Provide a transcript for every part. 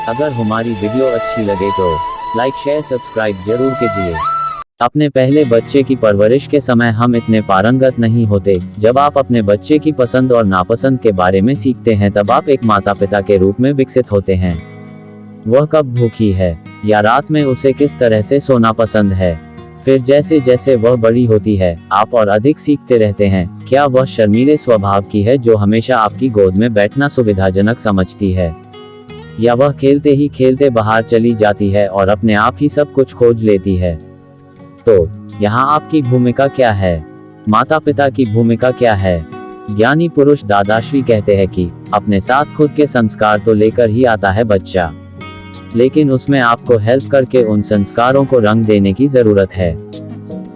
अगर हमारी वीडियो अच्छी लगे तो लाइक शेयर सब्सक्राइब जरूर कीजिए। अपने पहले बच्चे की परवरिश के समय हम इतने पारंगत नहीं होते। जब आप अपने बच्चे की पसंद और नापसंद के बारे में सीखते हैं तब आप एक माता पिता के रूप में विकसित होते हैं। वह कब भूखी है या रात में उसे किस तरह से सोना पसंद है। फिर जैसे जैसे वह बड़ी होती है आप और अधिक सीखते रहते हैं। क्या वह शर्मीले स्वभाव की है जो हमेशा आपकी गोद में बैठना सुविधाजनक समझती है, या वह खेलते ही खेलते बाहर चली जाती है और अपने आप ही सब कुछ खोज लेती है। तो यहाँ आपकी भूमिका क्या है, माता पिता की भूमिका क्या है। ज्ञानी पुरुष दादाश्री कहते हैं कि अपने साथ खुद के संस्कार तो लेकर ही आता है बच्चा, लेकिन उसमें आपको हेल्प करके उन संस्कारों को रंग देने की जरूरत है।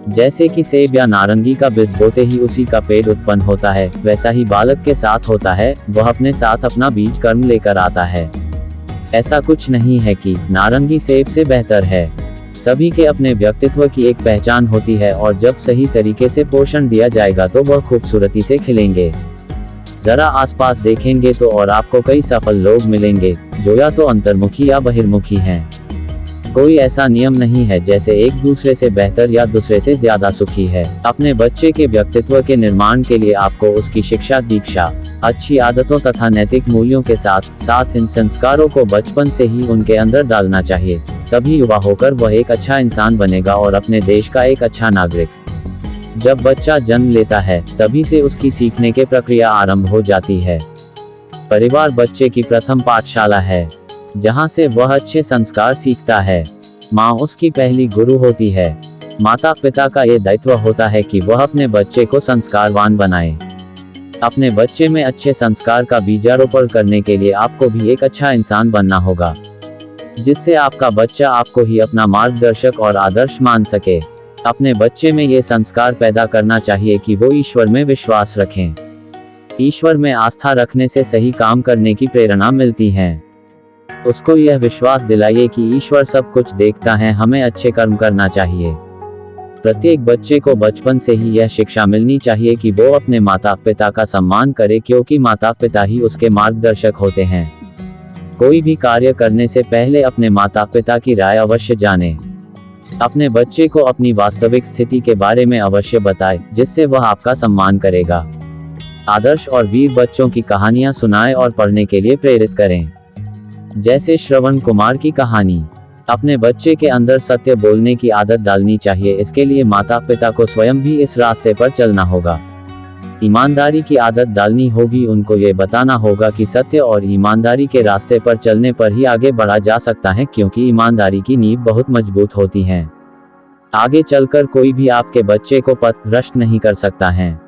जैसे कि सेब या नारंगी का बीज बोते ही उसी का पेड़ उत्पन्न होता है, वैसा ही बालक के साथ होता है। वह अपने साथ अपना बीज कर्म लेकर आता है। ऐसा कुछ नहीं है कि नारंगी सेब से बेहतर है। सभी के अपने व्यक्तित्व की एक पहचान होती है और जब सही तरीके से पोषण दिया जाएगा तो वह खूबसूरती से खिलेंगे। जरा आसपास देखेंगे तो और आपको कई सफल लोग मिलेंगे जो या तो अंतर्मुखी या बहिर्मुखी हैं। कोई ऐसा नियम नहीं है जैसे एक दूसरे से बेहतर या दूसरे से ज्यादा सुखी है। अपने बच्चे के व्यक्तित्व के निर्माण के लिए आपको उसकी शिक्षा दीक्षा, अच्छी आदतों तथा नैतिक मूल्यों के साथ साथ इन संस्कारों को बचपन से ही उनके अंदर डालना चाहिए। तभी युवा होकर वह एक अच्छा इंसान बनेगा और अपने देश का एक अच्छा नागरिक। जब बच्चा जन्म लेता है तभी से उसकी सीखने की प्रक्रिया आरंभ हो जाती है। परिवार बच्चे की प्रथम पाठशाला है जहां से वह अच्छे संस्कार सीखता है। माँ उसकी पहली गुरु होती है। माता पिता का ये दायित्व होता है कि वह अपने बच्चे को संस्कारवान बनाए। अपने बच्चे में अच्छे संस्कार का बीजारोपण करने के लिए आपको भी एक अच्छा इंसान बनना होगा, जिससे आपका बच्चा आपको ही अपना मार्गदर्शक और आदर्श मान सके। अपने बच्चे में ये संस्कार पैदा करना चाहिए कि वो ईश्वर में विश्वास रखें। ईश्वर में आस्था रखने से सही काम करने की प्रेरणा मिलती है। उसको यह विश्वास दिलाइए कि ईश्वर सब कुछ देखता है, हमें अच्छे कर्म करना चाहिए। प्रत्येक बच्चे को बचपन से ही यह शिक्षा मिलनी चाहिए कि वो अपने माता पिता का सम्मान करे, क्योंकि माता पिता ही उसके मार्गदर्शक होते हैं। कोई भी कार्य करने से पहले अपने माता पिता की राय अवश्य जाने। अपने बच्चे को अपनी वास्तविक स्थिति के बारे में अवश्य बताएं, जिससे वह आपका सम्मान करेगा। आदर्श और वीर बच्चों की कहानियां सुनाएं और पढ़ने के लिए प्रेरित करें, जैसे श्रवण कुमार की कहानी। अपने बच्चे के अंदर सत्य बोलने की आदत डालनी चाहिए। इसके लिए माता पिता को स्वयं भी इस रास्ते पर चलना होगा। ईमानदारी की आदत डालनी होगी। उनको ये बताना होगा कि सत्य और ईमानदारी के रास्ते पर चलने पर ही आगे बढ़ा जा सकता है, क्योंकि ईमानदारी की नींव बहुत मजबूत होती है। आगे चलकर कोई भी आपके बच्चे को पथ भ्रष्ट नहीं कर सकता है।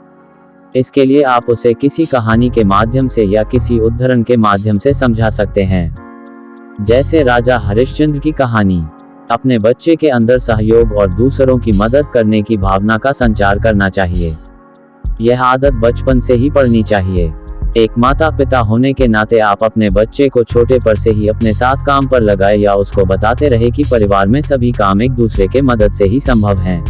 इसके लिए आप उसे किसी कहानी के माध्यम से या किसी उदाहरण के माध्यम से समझा सकते हैं, जैसे राजा हरिश्चंद्र की कहानी। अपने बच्चे के अंदर सहयोग और दूसरों की मदद करने की भावना का संचार करना चाहिए। यह आदत बचपन से ही पड़नी चाहिए। एक माता पिता होने के नाते आप अपने बच्चे को छोटे पर से ही अपने साथ काम पर लगाए या उसको बताते रहे कि परिवार में सभी काम एक दूसरे के मदद से ही संभव हैं।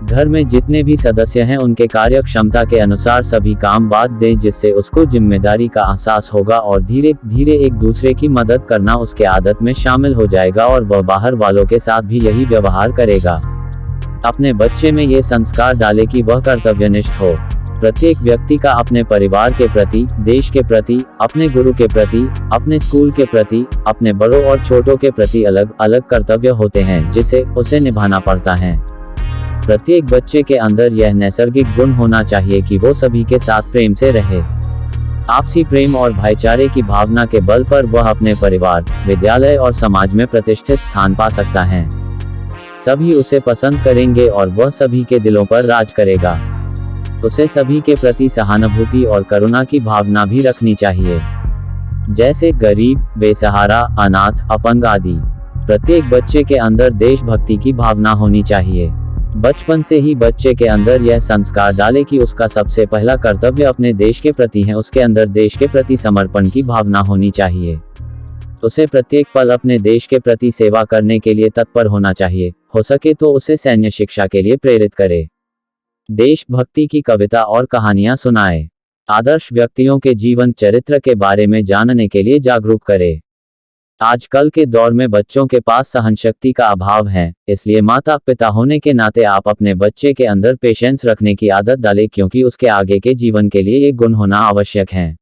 घर में जितने भी सदस्य हैं उनके कार्य क्षमता के अनुसार सभी काम बांट दें, जिससे उसको जिम्मेदारी का एहसास होगा और धीरे धीरे एक दूसरे की मदद करना उसके आदत में शामिल हो जाएगा और वह बाहर वालों के साथ भी यही व्यवहार करेगा। अपने बच्चे में ये संस्कार डालें कि वह कर्तव्यनिष्ठ हो। प्रत्येक व्यक्ति का अपने परिवार के प्रति, देश के प्रति, अपने गुरु के प्रति, अपने स्कूल के प्रति, अपने बड़ों और छोटों के प्रति अलग अलग कर्तव्य होते हैं जिसे उसे निभाना पड़ता है। प्रत्येक बच्चे के अंदर यह नैसर्गिक गुण होना चाहिए कि वो सभी के साथ प्रेम से रहे। आपसी प्रेम और भाईचारे की भावना के बल पर वह अपने परिवार, विद्यालय और समाज में प्रतिष्ठित स्थान पा सकता है। सभी उसे पसंद करेंगे और वह सभी के दिलों पर राज करेगा। उसे सभी के प्रति सहानुभूति और करुणा की भावना भी रखनी चाहिए, जैसे गरीब, बेसहारा, अनाथ, अपंग आदि। प्रत्येक बच्चे के अंदर देशभक्ति की भावना होनी चाहिए। बचपन से ही बच्चे के अंदर यह संस्कार डाले कि उसका सबसे पहला कर्तव्य अपने देश के प्रति है। उसके अंदर देश के प्रति समर्पण की भावना होनी चाहिए। उसे प्रत्येक पल अपने देश के प्रति सेवा करने के लिए तत्पर होना चाहिए। हो सके तो उसे सैन्य शिक्षा के लिए प्रेरित करे। देशभक्ति की कविता और कहानियां सुनाए। आदर्श व्यक्तियों के जीवन चरित्र के बारे में जानने के लिए जागरूक करे। आजकल के दौर में बच्चों के पास सहनशक्ति का अभाव है, इसलिए माता पिता होने के नाते आप अपने बच्चे के अंदर पेशेंस रखने की आदत डालें, क्योंकि उसके आगे के जीवन के लिए ये गुण होना आवश्यक है।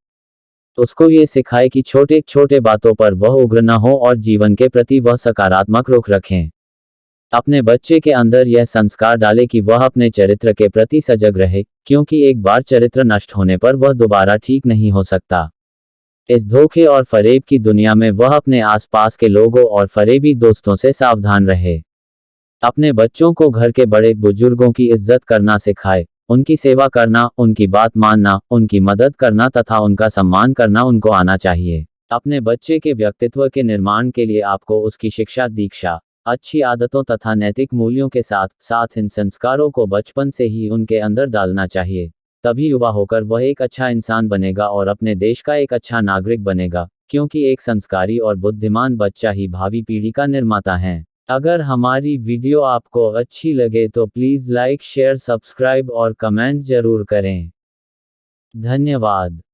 उसको ये सिखाए कि छोटे छोटे बातों पर वह उग्र न हो और जीवन के प्रति वह सकारात्मक रुख रखें। अपने बच्चे के अंदर यह संस्कार डाले कि वह अपने चरित्र के प्रति सजग रहे, क्योंकि एक बार चरित्र नष्ट होने पर वह दोबारा ठीक नहीं हो सकता। इस धोखे और फरेब की दुनिया में वह अपने आसपास के लोगों और फरेबी दोस्तों से सावधान रहे। अपने बच्चों को घर के बड़े बुजुर्गों की इज्जत करना सिखाए, उनकी सेवा करना, उनकी बात मानना, उनकी मदद करना तथा उनका सम्मान करना उनको आना चाहिए। अपने बच्चे के व्यक्तित्व के निर्माण के लिए आपको उसकी शिक्षा दीक्षा, अच्छी आदतों तथा नैतिक मूल्यों के साथ साथ इन संस्कारों को बचपन से ही उनके अंदर डालना चाहिए। तभी युवा होकर वह एक अच्छा इंसान बनेगा और अपने देश का एक अच्छा नागरिक बनेगा, क्योंकि एक संस्कारी और बुद्धिमान बच्चा ही भावी पीढ़ी का निर्माता है। अगर हमारी वीडियो आपको अच्छी लगे तो प्लीज़ लाइक शेयर सब्सक्राइब और कमेंट जरूर करें। धन्यवाद।